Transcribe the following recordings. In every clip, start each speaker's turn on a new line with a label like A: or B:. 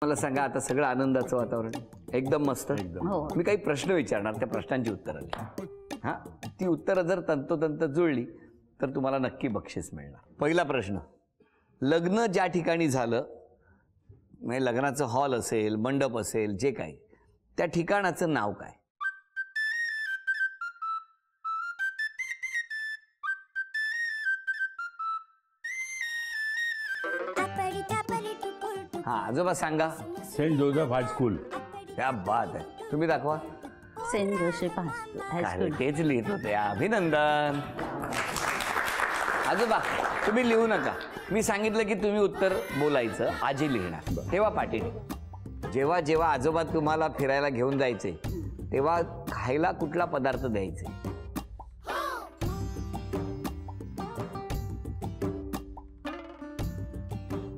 A: मला सांगा, आता सगळं आनंदाचं वातावरण एकदम मस्त. मी काही प्रश्न विचारणार, त्या प्रश्नांची उत्तरं द्या. हां, ती उत्तरं जर तंतोतंत जुळली तर तुम्हाला नक्की बक्षीस मिळणार. पहिला प्रश्न, लग्न ज्या ठिकाणी झालं, म्हणजे लग्नाचं हॉल असेल, मंडप असेल, जे काही, त्या ठिकाणाचं नाव काय? हाँ, आजोबा सांगा.
B: Saint Joseph high school.
A: क्या बात आहे. तुम्ही दाखवा.
C: Saint Joseph high school.
A: तेच लिहित होते. अभिनंदन. आजोबा तुम्ही लिहू नका. मी सांगितलं की तुम्ही उत्तर बोलायचं, आजी लिहिणार. तेव्हा पाटील, जेव्हा जेव्हा आजोबा तुम्हाला फिरायला घेऊन जायचे तेव्हा खायला कुठला पदार्थ द्यायचे?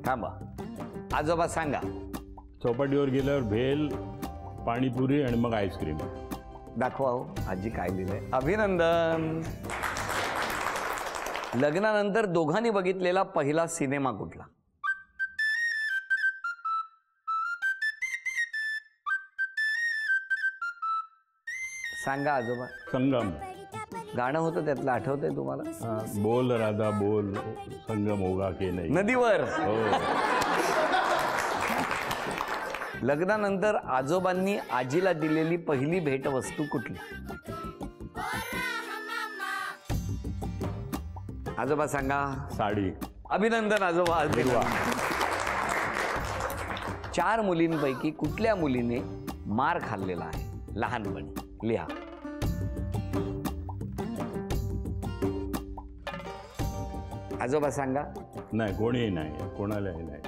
A: थांबा, आजोबा सांगा.
B: चौपाटीवर गेल्यावर भेल, पाणीपुरी आणि मग आईस्क्रीम.
A: दाखवा हो आजी काय लिहिलंय. अभिनंदन. लग्नानंतर दोघांनी बघितलेला पहिला सिनेमा कुठला? सांगा आजोबा.
B: संगम.
A: गाणं होतं त्यातलं, आठवतंय तुम्हाला?
B: बोल राधा बोल, संगम होगा की नाही.
A: नदीवर.
B: हो.
A: लग्नानंतर आजोबांनी आजीला दिलेली पहिली भेटवस्तू कुठली? आजोबा सांगा.
B: साडी.
A: अभिनंदन आजोबा. 4 मुलींपैकी कुठल्या मुलीने मार खाल्लेला आहे लहानपणी? लिहा. आजोबा सांगा.
B: नाही, कोणीही नाही, कोणालाही नाही.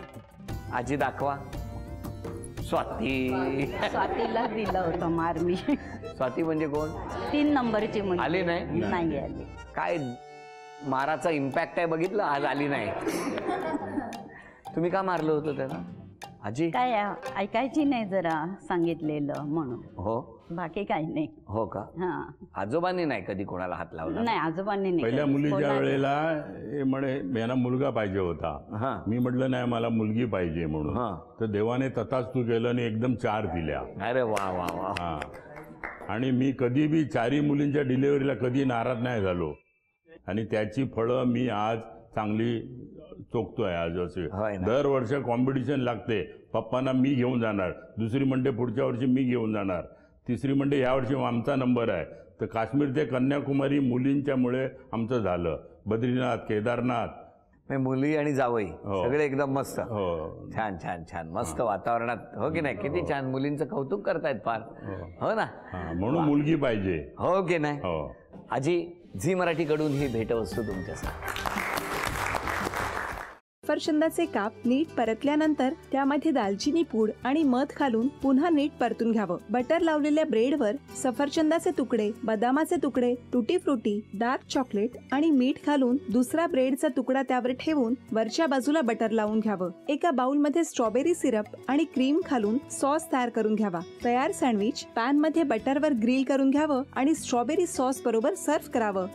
A: आजी दाखवा. स्वाती.
C: स्वातीला दिलं होतं मार मी.
A: स्वाती म्हणजे कोण?
C: 3 नंबरची मुलगी.
A: आली नाही?
C: नाही आली.
A: काय माराचा इम्पॅक्ट आहे बघितलं, आज आली नाही. तुम्ही का मारलं होतं त्याला आजी?
C: काय ऐकायची नाही जरा सांगितलेलं म्हणून.
A: हो,
C: बाकी काही नाही.
A: हो का?
C: हां.
A: आजोबांनी नाही कधी कोणाला हात लावला?
C: नाही, आजोबांनी नाही.
B: पहिल्या मुलीच्या वेळेला हे म्हणे यांना मुलगा पाहिजे होता. मी म्हटलं नाही, मला मुलगी पाहिजे म्हणून. तर देवाने तथास्तु केलं आणि एकदम 4 दिल्या.
A: अरे वा वा वा.
B: हा, आणि मी कधी बी 4ही मुलींच्या डिलिव्हरीला कधी नाराज नाही झालो आणि त्याची फळं मी आज चांगली चोखतोय. आज असे दरवर्षी कॉम्पिटिशन लागते. पप्पांना मी घेऊन जाणार, दुसरी म्हणते पुढच्या वर्षी मी घेऊन जाणार, तिसरी म्हणते ह्या वर्षी आमचा नंबर आहे. तर काश्मीर ते कन्याकुमारी मुलींच्यामुळे आमचं झालं. बद्रीनाथ, केदारनाथ.
A: मुली आणि जावई सगळे एकदम मस्त.
B: हो,
A: छान छान छान. मस्त वातावरणात. हो की नाही? किती छान. मुलींचं कौतुक करतायत फार. हो ना?
B: म्हणून मुलगी पाहिजे.
A: हो की नाही?
B: हो.
A: आजी, झी मराठीकडून ही भेटवस्तू तुमच्यासाठी.
D: सफरचंदाचे काप नीट परतल्यानंतर त्यामध्ये दालचिनी पूड आणि मध घालून पुन्हा नीट परतून घ्यावं. बटर लावलेल्या ब्रेडवर सफरचंदाचे तुकडे, बदामाचे तुकडे, टुटी फ्रुटी, डार्क चॉकलेट आणि मीठ घालून दुसरा ब्रेडचा तुकडा त्यावर ठेवून वरच्या बाजूला बटर लावून घ्यावं. एका बाउलमध्ये स्ट्रॉबेरी सिरप आणि क्रीम घालून सॉस तयार करून घ्यावा. तयार सँडविच पॅन मध्ये बटरवर ग्रिल करून घ्यावं आणि स्ट्रॉबेरी सॉस बरोबर सर्व्ह करावं.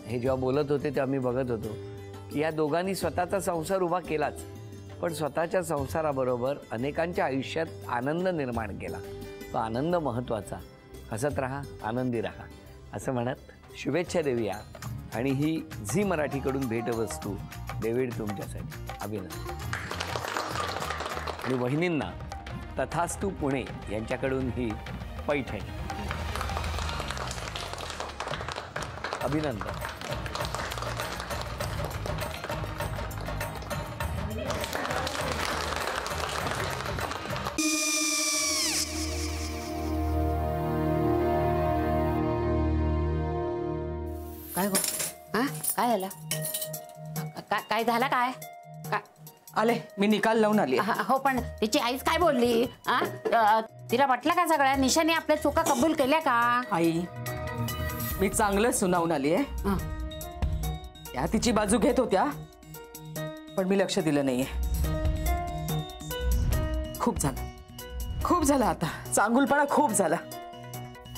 A: हे जेव्हा बोलत होते तेव्हा मी बघत होतो की या दोघांनी स्वतःचा संसार उभा केलाच, पण स्वतःच्या संसाराबरोबर अनेकांच्या आयुष्यात आनंद निर्माण केला. तो आनंद महत्त्वाचा. हसत राहा, आनंदी राहा असं म्हणत शुभेच्छा देऊया. आणि ही झी मराठीकडून भेटवस्तू डेव्हिड तुमच्यासाठी. अभिनंदन. आणि वहिनींना तथास्तु पुणे यांच्याकडून ही पैठणी. अभिनंदन.
E: काय गो? हा, काय झालं? काय झालं? काय
F: आले, मी निकाल लावून आली.
E: हो, पण तिची आईच काय बोलली? तिला वाटलं का सगळ्या निशाने आपल्या चुका कबूल केल्या का?
F: आई, मी चांगलं सुनावून आली आहे. त्या तिची बाजू घेत होत्या, पण मी लक्ष दिलं नाहीये. खूप झालं आता. चांगुलपणा खूप झाला.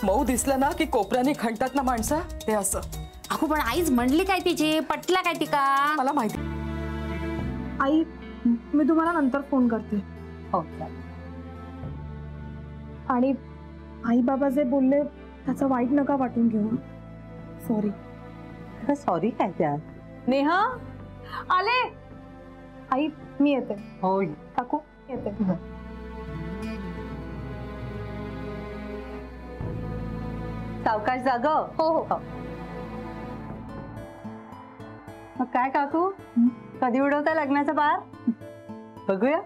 F: मऊ दिसलं ना की कोपऱ्याने खणतात ना माणसं, ते असं.
E: अहो, पण आईच म्हणली काय तिची? पटला काय तिका?
F: मला माहिती.
G: आई मी तुम्हाला नंतर फोन करते.
C: हो चालेल.
G: आणि आई बाबा जे बोलले त्याचं वाईट नका वाटून घेऊ. सॉरी.
C: सॉरी काय त्या?
G: नेहा आले. आई मी येते.
C: हो
G: काकू येते.
C: सावकाश जाग.
G: हो हो.
C: मग काय काकू, कधी उडवता लग्नाचा बार? बघूया.